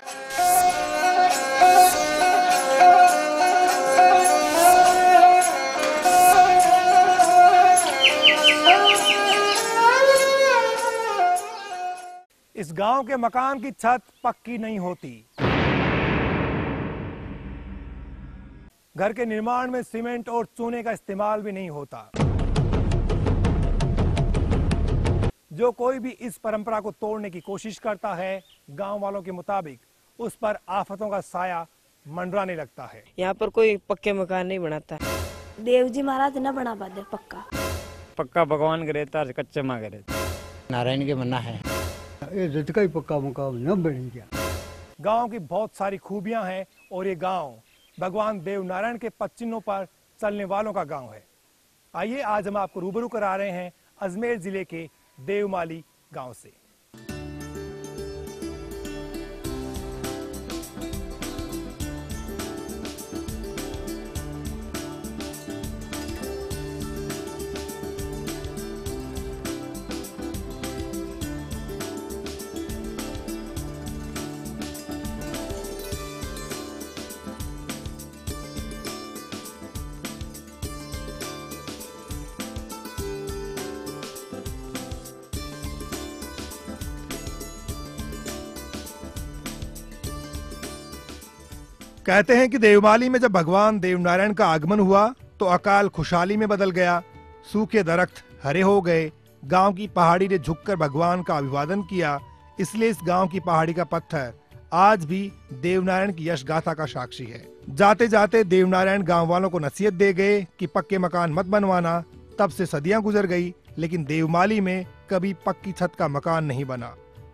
इस गांव के मकान की छत पक्की नहीं होती। घर के निर्माण में सीमेंट और चूने का इस्तेमाल भी नहीं होता। जो कोई भी इस परंपरा को तोड़ने की कोशिश करता है, गांव वालों के मुताबिक उस पर आफतों का साया मंडराने लगता है। यहाँ पर कोई पक्के मकान नहीं बनाता। देव जी महाराज न बना पाते पक्का। पक्का भगवान का रहता है, कच्चे माँ का रहता है। नारायण के मन्ना है, ये जट का ही पक्का मकान न बन गया। गांव की बहुत सारी खूबियां हैं और ये गांव भगवान देव नारायण के पच्चीनों पर चलने वालों का गांव है। आइए आज हम आपको रूबरू करा रहे हैं अजमेर जिले के देवमाली गांव से। कहते हैं कि देवमाली में जब भगवान देवनारायण का आगमन हुआ तो अकाल खुशहाली में बदल गया। सूखे दरख्त हरे हो गए। गांव की पहाड़ी ने झुककर भगवान का अभिवादन किया। इसलिए इस गांव की पहाड़ी का पत्थर आज भी देवनारायण की यश गाथा का साक्षी है। जाते जाते देवनारायण गांव वालों को नसीहत दे गए कि पक्के मकान मत बनवाना। तब से सदियां गुजर गई, लेकिन देवमाली में कभी पक्की छत का मकान नहीं बना।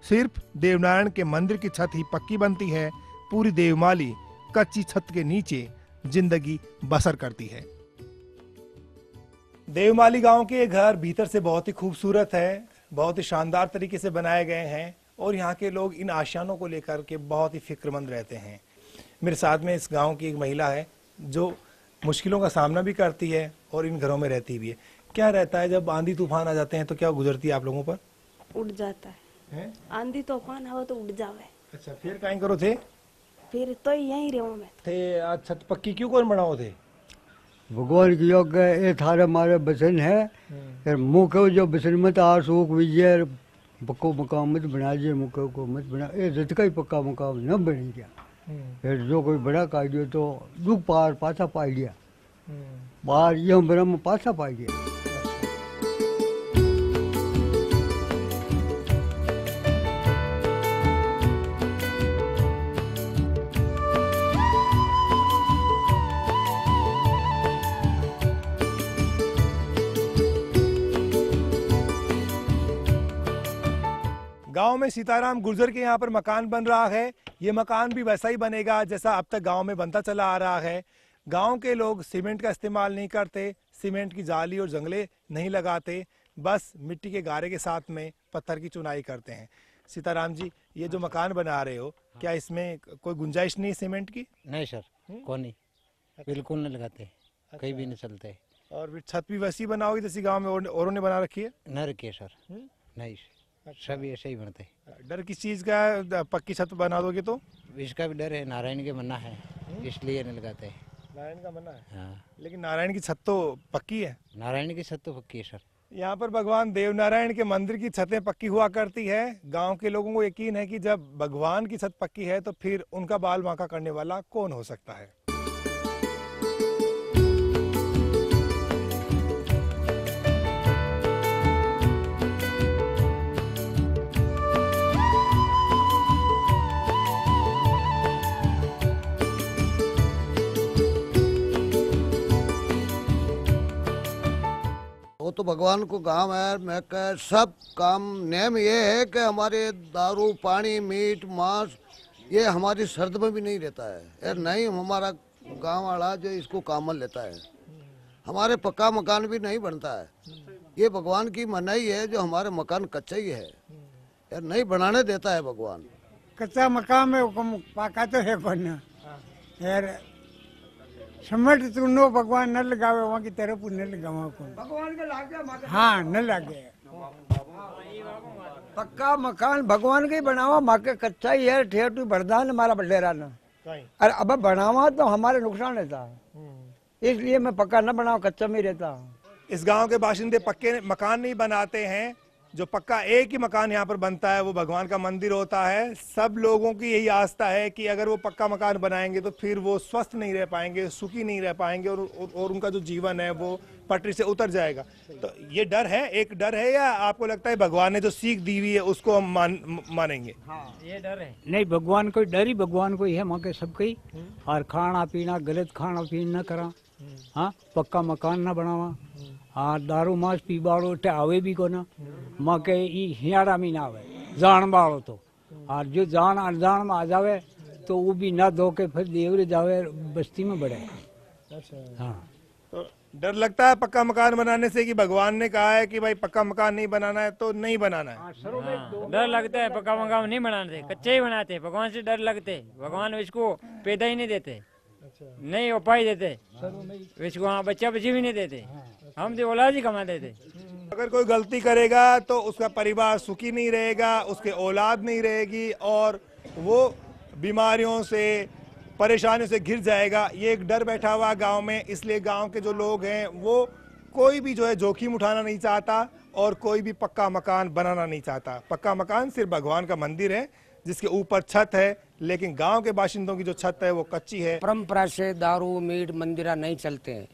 सिर्फ देवनारायण के मंदिर की छत ही पक्की बनती है। पूरी देवमाली कच्ची छत के नीचे जिंदगी बसर करती है। देवमाली गांव के घर भीतर से बहुत ही खूबसूरत है, बहुत ही शानदार तरीके से बनाए गए हैं और यहाँ के लोग इन आशियानों को लेकर के बहुत ही फिक्रमंद रहते हैं। मेरे साथ में इस गांव की एक महिला है जो मुश्किलों का सामना भी करती है और इन घरों में रहती भी है। क्या रहता है जब आंधी तूफान आ जाते हैं तो क्या गुजरती है आप लोगों पर? उड़ जाता है? आंधी तूफान हो तो उड़ जावे। अच्छा, फिर कहीं करो थे? फिर तो यहीं रहूं मैं थे। आज छत पक्की क्यों कौन बनाओ थे? भगवान की योग ये थारे मारे बसन है। फिर मुख जो बसन मत आ सूख विजय पक्को मकान मत बना जे, मुख को मत बना। ये जट का ही पक्का मकान न बन गया। फिर जो कोई बड़ा काट दियो तो दुख पार पाछा पाई लिया। बाहर ये ब्रह्म पाछा पाई लिया। गांव में सीताराम गुर्जर के यहाँ पर मकान बन रहा है। ये मकान भी वैसा ही बनेगा जैसा अब तक गांव में बनता चला आ रहा है। गांव के लोग सीमेंट का इस्तेमाल नहीं करते, सीमेंट की जाली और जंगले नहीं लगाते, बस मिट्टी के गारे के साथ में पत्थर की चुनाई करते हैं। सीताराम जी, ये जो मकान बना रहे हो, क्या इसमें कोई गुंजाइश नहीं है सीमेंट की? नहीं सर, कौन नहीं, बिल्कुल नहीं लगाते, कहीं भी नहीं चलते। और फिर छत भी वैसी बनाओगी जैसी गाँव में औरों ने बना रखी है? न रखिए सर, नहीं, सब ऐसे ही बनते। डर किस चीज का है? पक्की छत बना दोगे तो? इसका भी डर है, नारायण के मन्ना है, इसलिए नहीं लगाते। नारायण का मन्ना है? हाँ। लेकिन नारायण की छत तो पक्की है। नारायण की छत तो पक्की है सर। यहाँ पर भगवान देवनारायण के मंदिर की छतें पक्की हुआ करती है। गांव के लोगों को यकीन है कि जब भगवान की छत पक्की है तो फिर उनका बाल बांका करने वाला कौन हो सकता है। वो तो भगवान को काम है। मैं कह सब काम नियम ये है कि हमारे दारू पानी मीट मांस ये हमारी शर्त में भी नहीं रहता है। यार नहीं, हमारा गांव वाला जो इसको काम लेता है, हमारे पक्का मकान भी नहीं बनता है। ये भगवान की मनाही है जो हमारे मकान कच्चा ही है, यार नहीं बनाने देता है भगवान। कच्चा मकान में हुक्म पाका तो है बना यार समझ तू नो भगवान न लगावे वहाँ की तरफ न लगावा भगवान के लागे। हाँ न लागे। पक्का मकान भगवान के ही बनावा, माँ के कच्चा ही है, ठेठ बरदान हमारा बल्लेरा ना। अरे अब बनावा तो हमारे नुकसान रहता है, इसलिए मैं पक्का न बनाऊं, कच्चा में रहता हूँ। इस गांव के बाशिंदे पक्के मकान नहीं बनाते हैं। जो पक्का एक ही मकान यहाँ पर बनता है वो भगवान का मंदिर होता है। सब लोगों की यही आस्था है कि अगर वो पक्का मकान बनाएंगे तो फिर वो स्वस्थ नहीं रह पाएंगे, सुखी नहीं रह पाएंगे और उनका जो जीवन है वो पटरी से उतर जाएगा। तो ये डर है, एक डर है, या आपको लगता है भगवान ने जो सीख दी हुई है उसको हम मानेंगे? हाँ, ये डर है। नहीं, भगवान को डर ही भगवान को ही है, माँ के सबके ही। और खाना पीना गलत खाना पीना न करा, हाँ, पक्का मकान न बनावा, हाँ, दारू मांस पी बाड़ो टे आवे भी को ना, माँ के हियाड़ा में ना आवे, जान बाड़ो तो, और जो जान अनजान में आ जावे तो वो भी ना धो के फिर देवरे जावे बस्ती में बढ़े। हाँ, तो डर लगता है पक्का मकान बनाने से कि भगवान ने कहा है कि भाई पक्का मकान नहीं बनाना है तो नहीं बनाना है? हाँ, डर लगता है, पक्का मकान नहीं बनाते, कच्चे ही बनाते। भगवान से डर लगते, भगवान इसको पैदा ही नहीं देते, नहीं उपाय देते, इसको वहाँ बच्चा बच्ची भी नहीं देते, हम तो औलाद ही कमा देते। अगर कोई गलती करेगा तो उसका परिवार सुखी नहीं रहेगा, उसके औलाद नहीं रहेगी और वो बीमारियों से परेशानियों से घिर जाएगा। ये एक डर बैठा हुआ गांव में, इसलिए गांव के जो लोग हैं वो कोई भी जो है जोखिम उठाना नहीं चाहता और कोई भी पक्का मकान बनाना नहीं चाहता। पक्का मकान सिर्फ भगवान का मंदिर है जिसके ऊपर छत है, लेकिन गांव के बाशिंदों की जो छत है वो कच्ची है। परंपरा से दारू मीट मंदिरा नहीं चलते हैं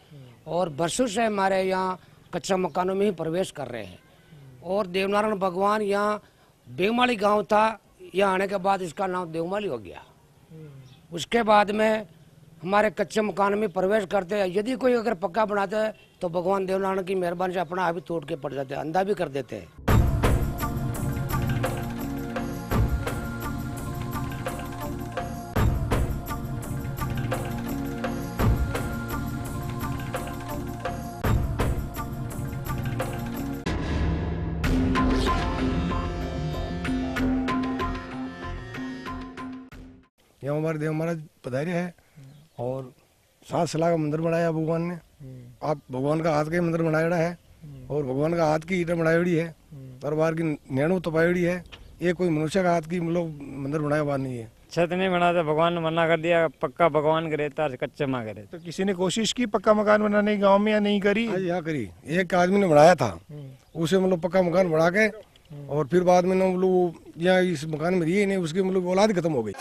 और बरसों से हमारे यहाँ कच्चा मकानों में ही प्रवेश कर रहे हैं। और देवनारायण भगवान यहाँ देवमाली गांव था, यहाँ आने के बाद इसका नाम देवमाली हो गया। उसके बाद में हमारे कच्चे मकान में प्रवेश करते हैं। यदि कोई अगर पक्का बनाता है तो भगवान देवनारायण की मेहरबानी से अपना आप ही तोड़ के पड़ जाते हैं, अंधा भी कर देते हैं। यहाँ हमारे देव महाराज पधारे है और 7 सलाह का मंदिर बनाया भगवान ने। आप भगवान का हाथ का मंदिर बनाया है और भगवान का हाथ की ईटा बनाई है, तरवार की नैनो तपाई है। ये कोई मनुष्य का हाथ की मतलब मंदिर बनाया हुआ नहीं है। छत नहीं बनाते, भगवान ने मना कर दिया, पक्का भगवान का रहता है, कच्चे माँ करे। तो किसी ने कोशिश की पक्का मकान बनाने की गाँव में या नहीं करी? हाँ, यहाँ करी, एक आदमी ने बनाया था, उसे मतलब पक्का मकान बना के और फिर बाद में मतलब यहाँ इस मकान में रही नहीं, उसकी मतलब औलाद खत्म हो गई।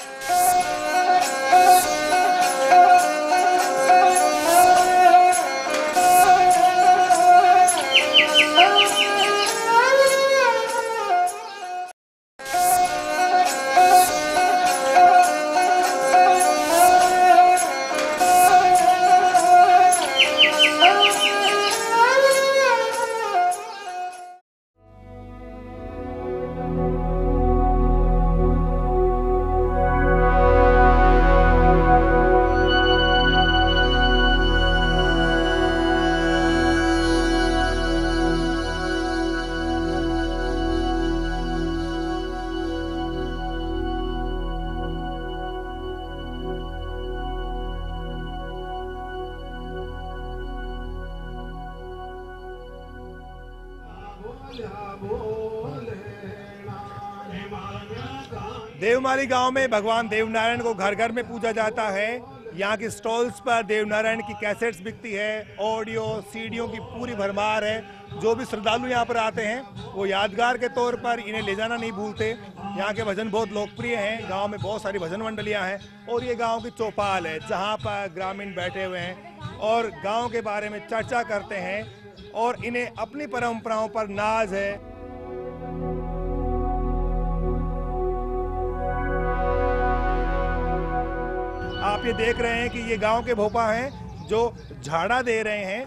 देवमाली गांव में भगवान देवनारायण को घर घर में पूजा जाता है। यहाँ की स्टॉल्स पर देवनारायण की कैसेट्स बिकती है, ऑडियो सीडियों की पूरी भरमार है। जो भी श्रद्धालु यहाँ पर आते हैं वो यादगार के तौर पर इन्हें ले जाना नहीं भूलते। यहाँ के भजन बहुत लोकप्रिय हैं, गांव में बहुत सारी भजन मंडलियाँ हैं और ये गांव की चौपाल है जहाँ पर ग्रामीण बैठे हुए हैं और गांव के बारे में चर्चा करते हैं और इन्हें अपनी परंपराओं पर नाज है। आप ये देख रहे हैं कि ये गांव के भोपा हैं जो झाड़ा दे रहे हैं।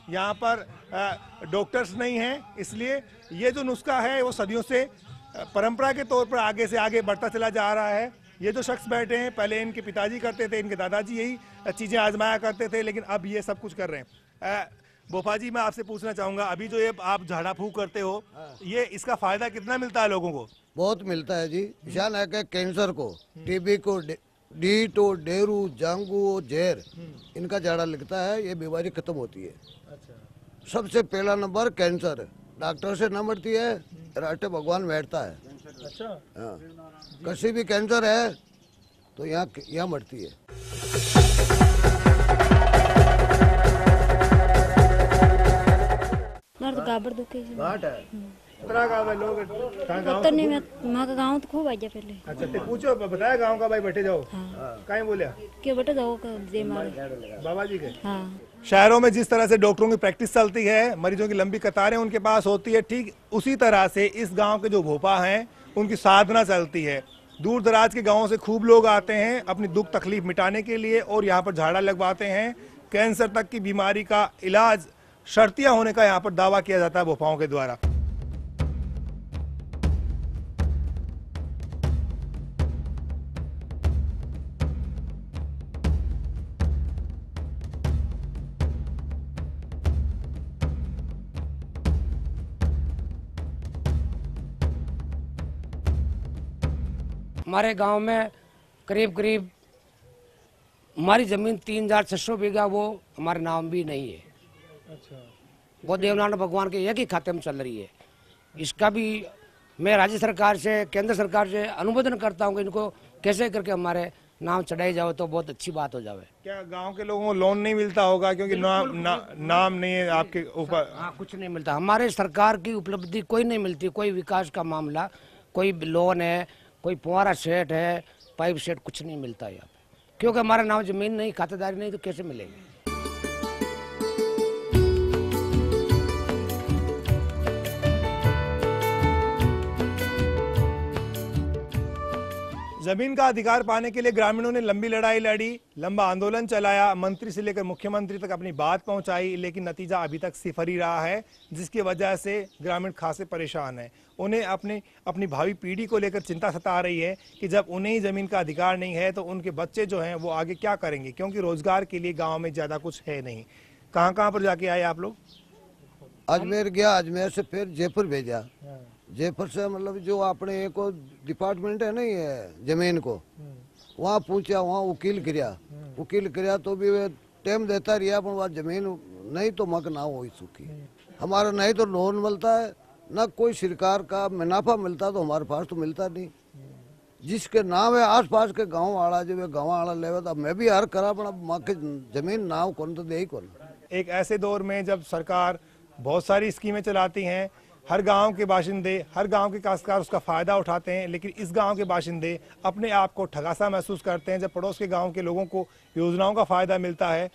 यहाँ पर डॉक्टर्स नहीं हैं, इसलिए ये जो नुस्खा है वो सदियों से परंपरा के तौर पर आगे से आगे बढ़ता चला जा रहा है। ये जो शख्स बैठे हैं पहले इनके पिताजी करते थे, इनके दादाजी यही चीज़ें आजमाया करते थे, लेकिन अब ये सब कुछ कर रहे हैं। भोपा जी, मैं आपसे पूछना चाहूँगा, अभी जो ये आप झाड़ा फूंक करते हो, ये इसका फायदा कितना मिलता है लोगों को? बहुत मिलता है जी। ईशान है कि कैंसर को, टीबी को, डीट, डेरू, जांगू, जहर, इनका झाड़ा लगता है, ये बीमारी खत्म होती है। सबसे पहला नंबर कैंसर है, डॉक्टर से न मरती है, राष्ट्र भगवान बैठता है। अच्छा, हाँ, किसी भी कैंसर है तो यहाँ मरती है। दर्द गाबर दुखे घाट है कितना गाँव है लोग पता नहीं, मैं माँ का गाँव तो खूब आ गया पहले। अच्छा, तो पूछो, बताया गांव का भाई, बैठे जाओ। कहीं बोलिया क्यों बेटा जाओ का दे मारे बाबा जी के। हाँ, शहरों में जिस तरह से डॉक्टरों की प्रैक्टिस चलती है, मरीजों की लंबी कतारें उनके पास होती है, ठीक उसी तरह से इस गांव के जो भोपा हैं उनकी साधना चलती है। दूर दराज के गांवों से खूब लोग आते हैं अपनी दुख तकलीफ मिटाने के लिए और यहाँ पर झाड़ा लगवाते हैं। कैंसर तक की बीमारी का इलाज शर्तिया होने का यहाँ पर दावा किया जाता है भोपाओं के द्वारा। हमारे गांव में करीब करीब हमारी जमीन 3600 बीघा वो हमारे नाम भी नहीं है। अच्छा, वो देवनारायण भगवान के एक ही खाते में चल रही है। इसका भी मैं राज्य सरकार से, केंद्र सरकार से अनुमोदन करता हूँ कि इनको कैसे करके हमारे नाम चढ़ाई जाए तो बहुत अच्छी बात हो जाए। क्या गांव के लोगों को लोन नहीं मिलता होगा क्योंकि नाम नहीं है आपके ऊपर? हाँ, कुछ नहीं मिलता। हमारे सरकार की उपलब्धि कोई नहीं मिलती, कोई विकास का मामला, कोई लोन है, कोई फुहारा सेट है, पाइप सेट, कुछ नहीं मिलता यहाँ पे, क्योंकि हमारा नाम जमीन नहीं, खातेदारी नहीं, तो कैसे मिलेगी। जमीन का अधिकार पाने के लिए ग्रामीणों ने लंबी लड़ाई लड़ी, लंबा आंदोलन चलाया, मंत्री से लेकर मुख्यमंत्री तक अपनी बात पहुंचाई, लेकिन नतीजा अभी तक सिफर ही रहा है, जिसकी वजह से ग्रामीण खासे परेशान हैं। उन्हें अपनी भावी पीढ़ी को लेकर चिंता सता रही है कि जब उन्हें ही जमीन का अधिकार नहीं है तो उनके बच्चे जो हैं वो आगे क्या करेंगे, क्योंकि रोजगार के लिए गाँव में ज़्यादा कुछ है नहीं। कहाँ पर जाके आए आप लोग? अजमेर गया, अजमेर से फिर जयपुर भेजा। जयपुर से मतलब जो अपने एक डिपार्टमेंट है नहीं है जमीन को, वहाँ पूछा, वहाँ वकील किया तो भी वे टाइम देता रहा, पर वहाँ जमीन नहीं तो मक ना हो सूखी। हमारा नहीं तो लोन मिलता है, ना कोई सरकार का मुनाफा मिलता, तो हमारे पास तो मिलता नहीं। जिसके नाम है आस पास के गाँव वाला, जो वे गाँव वाला लेवे, तो मैं भी हर करा, पर माँ के जमीन नाव कौन तो दे ही कौन। एक ऐसे दौर में जब सरकार बहुत सारी स्कीमें चलाती हैं, हर गांव के बाशिंदे, हर गांव के काश्तकार उसका फ़ायदा उठाते हैं, लेकिन इस गांव के बाशिंदे अपने आप को ठगासा महसूस करते हैं जब पड़ोस के गांव के लोगों को योजनाओं का फ़ायदा मिलता है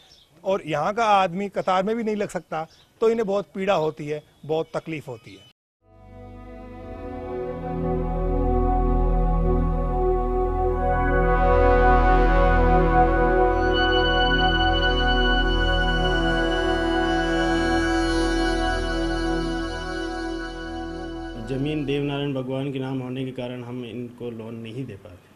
और यहाँ का आदमी कतार में भी नहीं लग सकता, तो इन्हें बहुत पीड़ा होती है, बहुत तकलीफ होती है। जमीन देवनारायण भगवान के नाम होने के कारण हम इनको लोन नहीं दे पाते।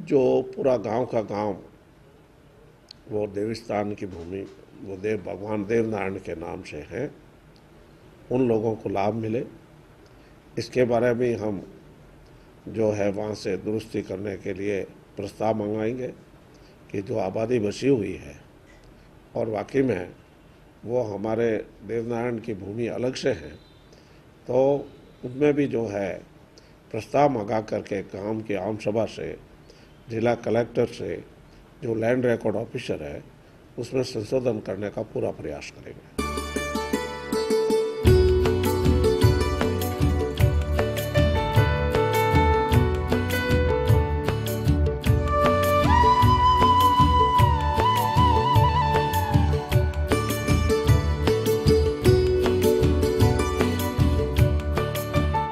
जो पूरा गांव का गांव वो देवस्थान की भूमि, वो भगवान देवनारायण के नाम से है, उन लोगों को लाभ मिले, इसके बारे में हम जो है वहाँ से दुरुस्ती करने के लिए प्रस्ताव मंगाएंगे कि जो आबादी बची हुई है और वाकई में वो हमारे देवनारायण की भूमि अलग से है, तो उनमें भी जो है प्रस्ताव मंगा करके गांव की आम सभा से, जिला कलेक्टर से, जो लैंड रिकॉर्ड ऑफिसर है, उसमें संशोधन करने का पूरा प्रयास करेंगे।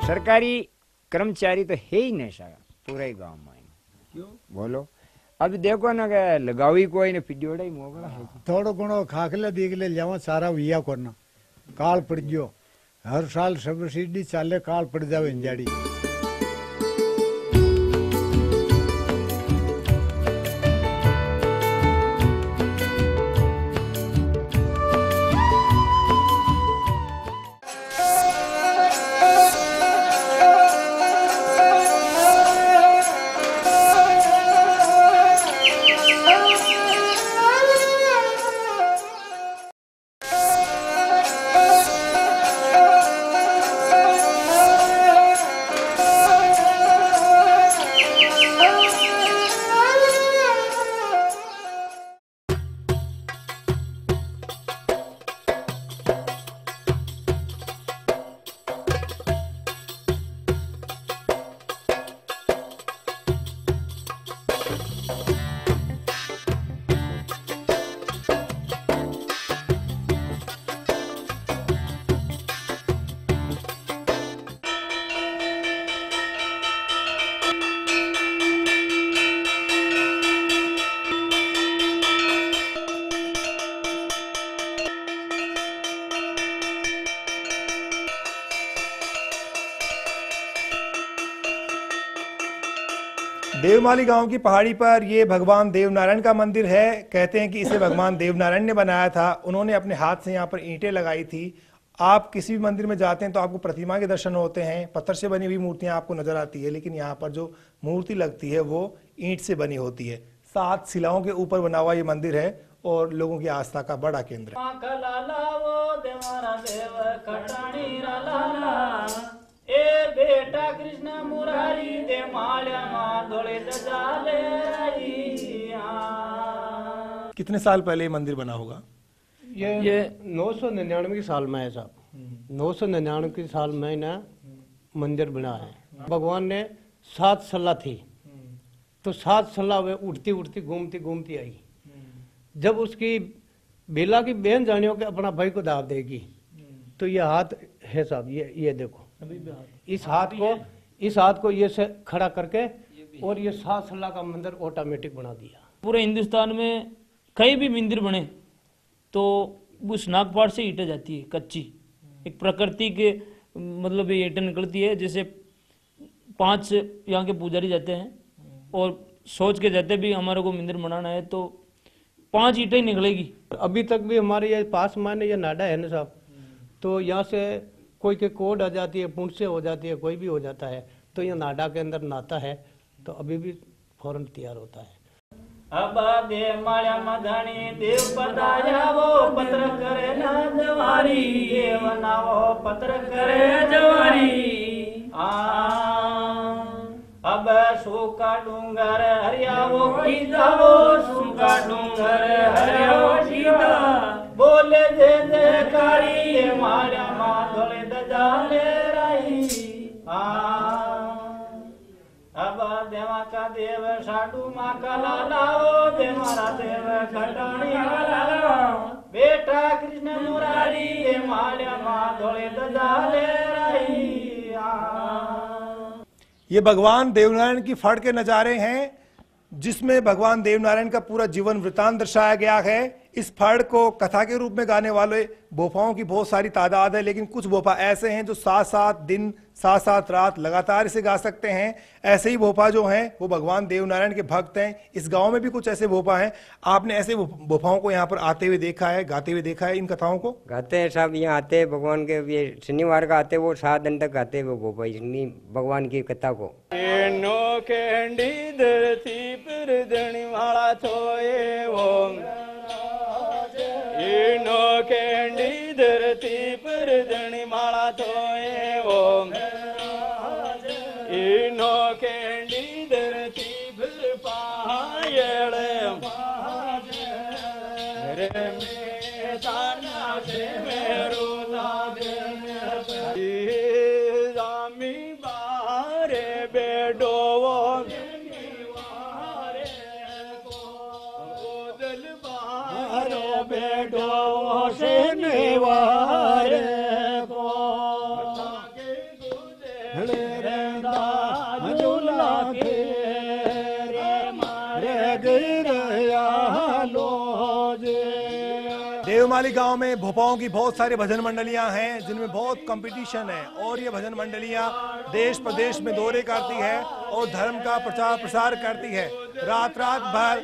सरकारी कर्मचारी तो है ही नहीं सारा पूरे गांव में। क्यों बोलो? अब देखो ना के लगावी कोई ने पिजोड़ा ही मोगड़ा है। थोड़ो घणो खाखले दीगले जावा सारा विया कोना काल पड़ गयो, हर साल सब्सिडी चाले काल पड़ जावे इंजाड़ी। देवमाली गांव की पहाड़ी पर ये भगवान देवनारायण का मंदिर है। कहते हैं कि इसे भगवान देवनारायण ने बनाया था। उन्होंने अपने हाथ से यहाँ पर ईंटें लगाई थी। आप किसी भी मंदिर में जाते हैं तो आपको प्रतिमा के दर्शन होते हैं, पत्थर से बनी हुई मूर्तियां आपको नजर आती है, लेकिन यहाँ पर जो मूर्ति लगती है वो ईंट से बनी होती है। 7 शिलाओं के ऊपर बना हुआ ये मंदिर है और लोगों की आस्था का बड़ा केंद्र है। ए बेटा कृष्ण मुरारी दे माल्या माधोले दजाले कितने साल पहले ये मंदिर बना होगा? ये 999 साल में है साहब। 999 के साल में ना मंदिर बना है। भगवान ने 7 सलाह थी, तो 7 सलाह वे उठती उठती घूमती घूमती आई। जब उसकी बेला की बहन जानियों के अपना भाई को दाव देगी, तो ये हाथ है साहब, ये देखो इस हाथ को ये से खड़ा करके और ये 7 सलाह का मंदिर ऑटोमेटिक बना दिया। पूरे हिंदुस्तान में कहीं भी मंदिर बने तो उस नागपाट से ईंटें जाती है कच्ची। एक प्रकृति के मतलब ये ईंटें निकलती है। जैसे 5 यहाँ के पुजारी जाते हैं और सोच के जाते भी हमारे को मंदिर बनाना है तो 5 ईंटें निकलेगी। अभी तक भी हमारे ये पास माने ये नाडा है ना साहब, तो यहाँ से कोई के कोड आ जाती है, पुंड से हो जाती है, कोई भी हो जाता है, तो ये नाडा के अंदर नाता है तो अभी भी फौरन तैयार होता है। अब दे माया मधनी देव पधार्या वो पत्र करे ना जवारी, ये बनाओ पत्र करे जवारी। अब सूखा डूंगर हरियावो कीजावो, सूखा डूंगर हरियावो कीजा, बोले जय जयकारी ये माया माधोले दजाले रही। अब देवा का देव साडू माँ का लाला, ओ देवारा देव खटाणी वाला, बेटा कृष्ण मुरारी ये माल्या माधोले दजाले रही। ये भगवान देवनारायण की फड़ के नजारे हैं जिसमें भगवान देवनारायण का पूरा जीवन वृतांत दर्शाया गया है। इस फड़ को कथा के रूप में गाने वाले भोपाओं की बहुत सारी तादाद है, लेकिन कुछ भोपा ऐसे हैं जो 7-7 दिन 7-7 रात लगातार इसे गा सकते हैं। ऐसे ही भोपा जो हैं वो भगवान देवनारायण के भक्त हैं। इस गांव में भी कुछ ऐसे भोपा हैं। आपने ऐसे भोपाओं को यहाँ पर आते हुए देखा है, गाते हुए देखा है? इन कथाओं को गाते हैं साहब, यहाँ आते हैं भगवान के, ये शनिवार का आते वो 7 दिन तक गाते हैं वो भोपा इतनी भगवान की कथा को। धरती पर धनी वाला छोए वो, नो कैंडी धरती पर धनी माला छोए वो, नो कैंडी धरती पर पायल रे में ताना से मेरो दादन जामी बारे बेडो वो बेटो से नेवारे को झूला के रे मारे गिरया लोजे। देवमाली गांव में भोपाओं की बहुत सारी भजन मंडलियां हैं जिनमें बहुत कंपटीशन है और ये भजन मंडलियां देश प्रदेश में दौरे करती है और धर्म का प्रचार प्रसार करती है। रात रात भर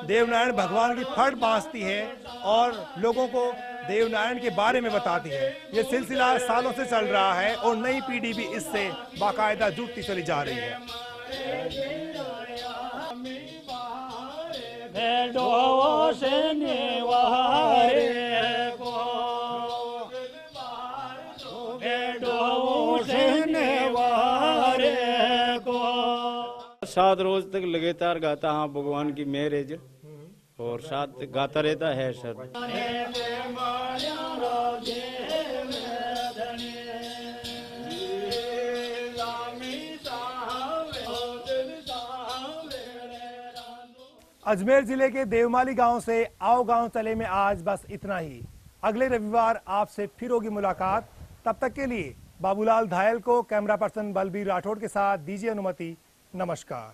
देवनारायण भगवान की फड़ बांसती है और लोगों को देवनारायण के बारे में बताती है। ये सिलसिला सालों से चल रहा है और नई पीढ़ी भी इससे बाकायदा जुड़ती चली जा रही है। सात रोज तक लगातार गाता हाँ भगवान की मैरिज और साथ गाता रहता है सर। अजमेर जिले के देवमाली गांव से आओ गांव चले में आज बस इतना ही। अगले रविवार आपसे फिर होगी मुलाकात। तब तक के लिए बाबूलाल धायल को कैमरा पर्सन बलबीर राठौड़ के साथ दीजिए अनुमति। नमस्कार।